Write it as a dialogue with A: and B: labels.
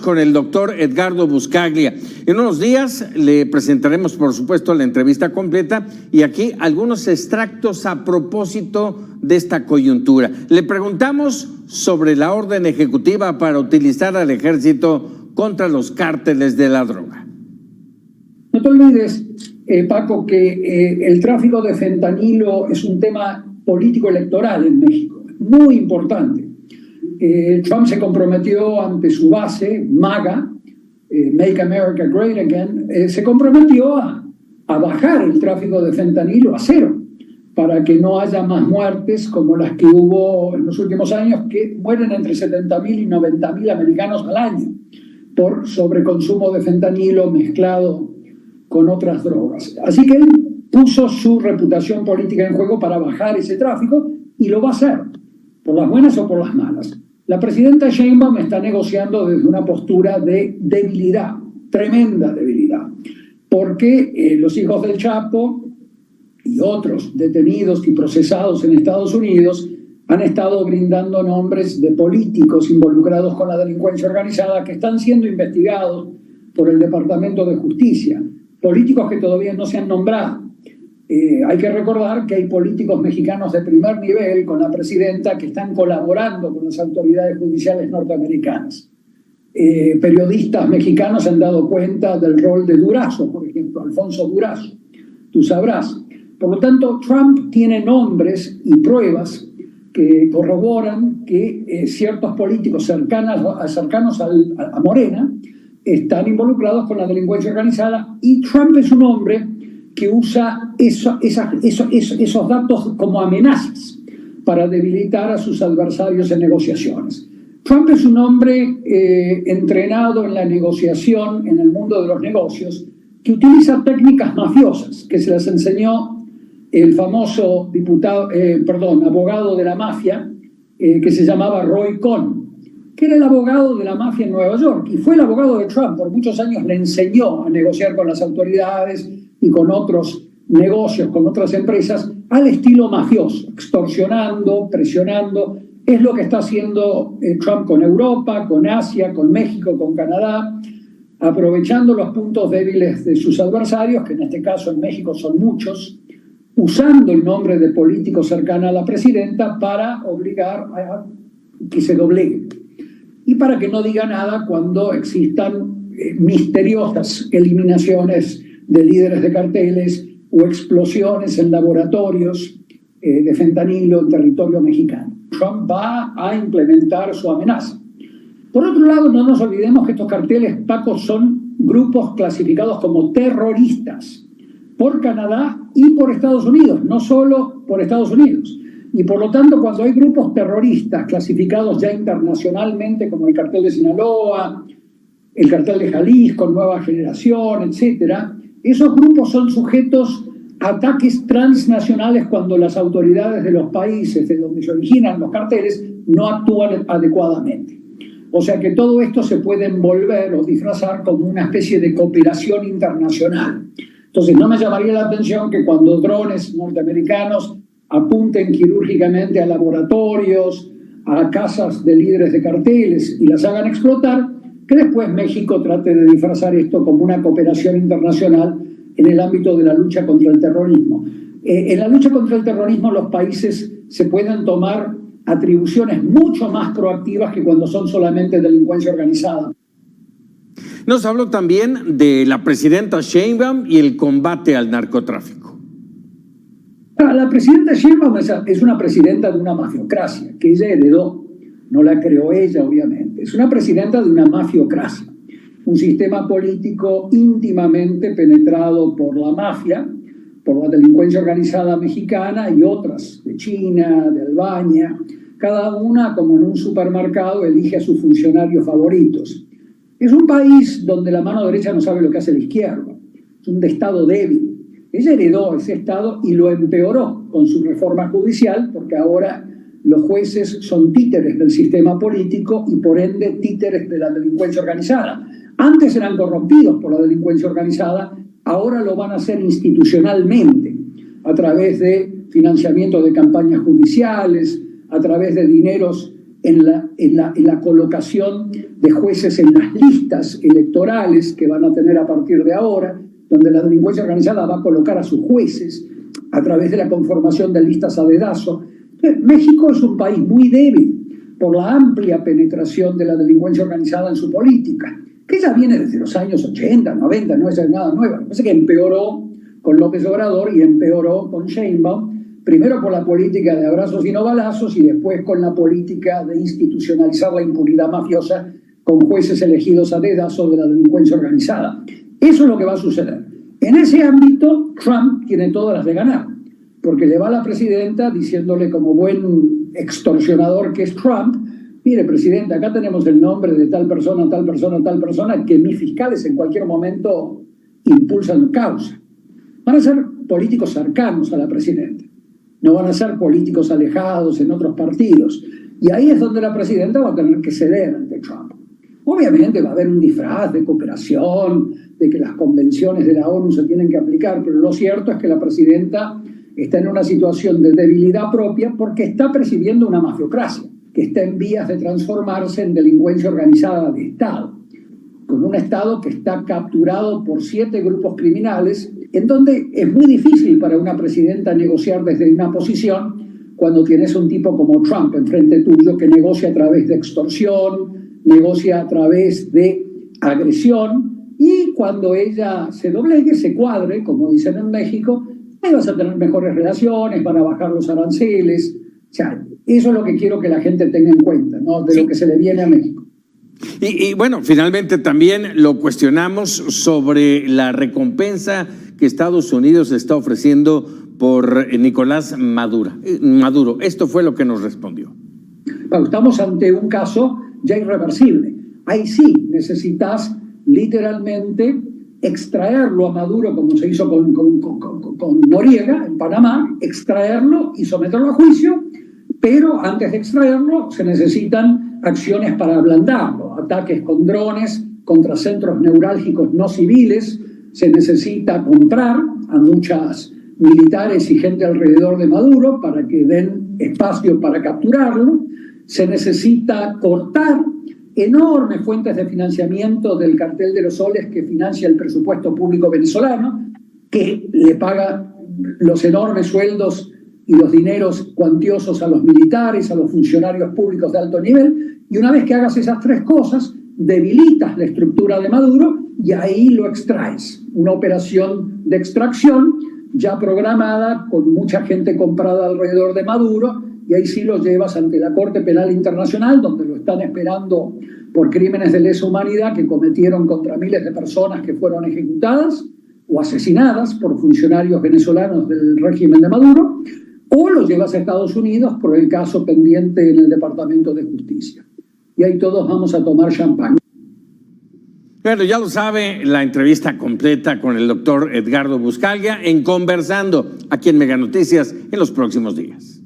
A: con el doctor Edgardo Buscaglia. En unos días le presentaremos, por supuesto, la entrevista completa y aquí algunos extractos a propósito de esta coyuntura. Le preguntamos sobre la orden ejecutiva para utilizar al ejército contra los cárteles de la droga.
B: No te olvides, Paco, que el tráfico de fentanilo es un tema político electoral en México, muy importante. Trump se comprometió ante su base, MAGA, Make America Great Again, se comprometió a bajar el tráfico de fentanilo a cero, para que no haya más muertes como las que hubo en los últimos años, que mueren entre 70.000 y 90.000 americanos al año por sobreconsumo de fentanilo mezclado con otras drogas. Así que él puso su reputación política en juego para bajar ese tráfico y lo va a hacer, por las buenas o por las malas. La presidenta Sheinbaum está negociando desde una postura de debilidad, tremenda debilidad, porque los hijos del Chapo y otros detenidos y procesados en Estados Unidos han estado brindando nombres de políticos involucrados con la delincuencia organizada que están siendo investigados por el Departamento de Justicia, políticos que todavía no se han nombrado. Hay que recordar que hay políticos mexicanos de primer nivel con la presidenta que están colaborando con las autoridades judiciales norteamericanas. Periodistas mexicanos se han dado cuenta del rol de Durazo, por ejemplo, Alfonso Durazo, tú sabrás. Por lo tanto, Trump tiene nombres y pruebas que corroboran que ciertos políticos cercanos a Morena están involucrados con la delincuencia organizada, y Trump es un hombre que usa esos datos como amenazas para debilitar a sus adversarios en negociaciones. Trump es un hombre entrenado en la negociación, en el mundo de los negocios, que utiliza técnicas mafiosas que se las enseñó el famoso abogado de la mafia que se llamaba Roy Cohn, que era el abogado de la mafia en Nueva York y fue el abogado de Trump. Por muchos años le enseñó a negociar con las autoridades y con otros negocios, con otras empresas, al estilo mafioso, extorsionando, presionando. Es lo que está haciendo Trump con Europa, con Asia, con México, con Canadá, aprovechando los puntos débiles de sus adversarios, que en este caso en México son muchos, usando el nombre de político cercano a la presidenta para obligar a que se doblegue y para que no diga nada cuando existan misteriosas eliminaciones de líderes de carteles o explosiones en laboratorios de fentanilo en territorio mexicano. Trump va a implementar su amenaza. Por otro lado, no nos olvidemos que estos carteles, Paco, son grupos clasificados como terroristas por Canadá y por Estados Unidos, no solo por Estados Unidos. Y por lo tanto, cuando hay grupos terroristas clasificados ya internacionalmente, como el cartel de Sinaloa, el cartel de Jalisco, Nueva Generación, etcétera, esos grupos son sujetos a ataques transnacionales cuando las autoridades de los países de donde se originan los carteles no actúan adecuadamente. O sea que todo esto se puede envolver o disfrazar como una especie de cooperación internacional. Entonces, no me llamaría la atención que cuando drones norteamericanos apunten quirúrgicamente a laboratorios, a casas de líderes de carteles y las hagan explotar, que después México trate de disfrazar esto como una cooperación internacional en el ámbito de la lucha contra el terrorismo. En la lucha contra el terrorismo los países se pueden tomar atribuciones mucho más proactivas que cuando son solamente delincuencia organizada.
A: Nos habló también de la presidenta Sheinbaum y el combate al narcotráfico.
B: La presidenta Sheinbaum es una presidenta de una mafiocracia que ella heredó, no la creó ella obviamente, es una presidenta de una mafiocracia, un sistema político íntimamente penetrado por la mafia, por la delincuencia organizada mexicana y otras de China, de Albania. Cada una, como en un supermercado, elige a sus funcionarios favoritos. Es un país donde la mano derecha no sabe lo que hace la izquierda. Es un estado débil. Ella heredó ese estado y lo empeoró con su reforma judicial, porque ahora los jueces son títeres del sistema político y por ende títeres de la delincuencia organizada. Antes eran corrompidos por la delincuencia organizada, ahora lo van a hacer institucionalmente, a través de financiamiento de campañas judiciales, a través de dineros en la colocación de jueces en las listas electorales que van a tener a partir de ahora, donde la delincuencia organizada va a colocar a sus jueces a través de la conformación de listas a dedazo. México es un país muy débil por la amplia penetración de la delincuencia organizada en su política, que ya viene desde los años 80, 90, no es nada nuevo. Lo que pasa es que empeoró con López Obrador y empeoró con Sheinbaum, primero por la política de abrazos y no balazos y después con la política de institucionalizar la impunidad mafiosa con jueces elegidos a dedazo de la delincuencia organizada. Eso es lo que va a suceder. En ese ámbito, Trump tiene todas las de ganar, porque le va a la presidenta diciéndole como buen extorsionador que es Trump: mire, presidenta, acá tenemos el nombre de tal persona, tal persona, tal persona, que mis fiscales en cualquier momento impulsan causa. Van a ser políticos cercanos a la presidenta, no van a ser políticos alejados en otros partidos. Y ahí es donde la presidenta va a tener que ceder ante Trump. Obviamente va a haber un disfraz de cooperación, de que las convenciones de la ONU se tienen que aplicar, pero lo cierto es que la presidenta está en una situación de debilidad propia porque está presidiendo una mafiocracia que está en vías de transformarse en delincuencia organizada de Estado, con un Estado que está capturado por 7 grupos criminales, en donde es muy difícil para una presidenta negociar desde una posición cuando tienes un tipo como Trump enfrente tuyo que negocia a través de extorsión, negocia a través de agresión, y cuando ella se doblegue, se cuadre, como dicen en México, ahí vas a tener mejores relaciones, van a bajar los aranceles. O sea, eso es lo que quiero que la gente tenga en cuenta, ¿no? De lo que se le viene a México.
A: Y bueno, finalmente también lo cuestionamos sobre la recompensa que Estados Unidos está ofreciendo por Nicolás Maduro. Esto fue lo que nos respondió.
B: Bueno, estamos ante un caso ya irreversible. Ahí sí necesitas literalmente extraerlo a Maduro, como se hizo con Noriega en Panamá, extraerlo y someterlo a juicio, pero antes de extraerlo se necesitan acciones para ablandarlo, ataques con drones contra centros neurálgicos no civiles, se necesita comprar a muchas militares y gente alrededor de Maduro para que den espacio para capturarlo, se necesita cortar enormes fuentes de financiamiento del cartel de los soles que financia el presupuesto público venezolano, que le paga los enormes sueldos y los dineros cuantiosos a los militares, a los funcionarios públicos de alto nivel, y una vez que hagas esas 3 cosas, debilitas la estructura de Maduro y ahí lo extraes. Una operación de extracción ya programada, con mucha gente comprada alrededor de Maduro, y ahí sí lo llevas ante la Corte Penal Internacional, donde lo están esperando por crímenes de lesa humanidad que cometieron contra miles de personas que fueron ejecutadas o asesinadas por funcionarios venezolanos del régimen de Maduro, o lo llevas a Estados Unidos por el caso pendiente en el Departamento de Justicia. Y ahí todos vamos a tomar champán.
A: Bueno, ya lo sabe, la entrevista completa con el doctor Edgardo Buscaglia en Conversando, aquí en Mega Noticias, en los próximos días.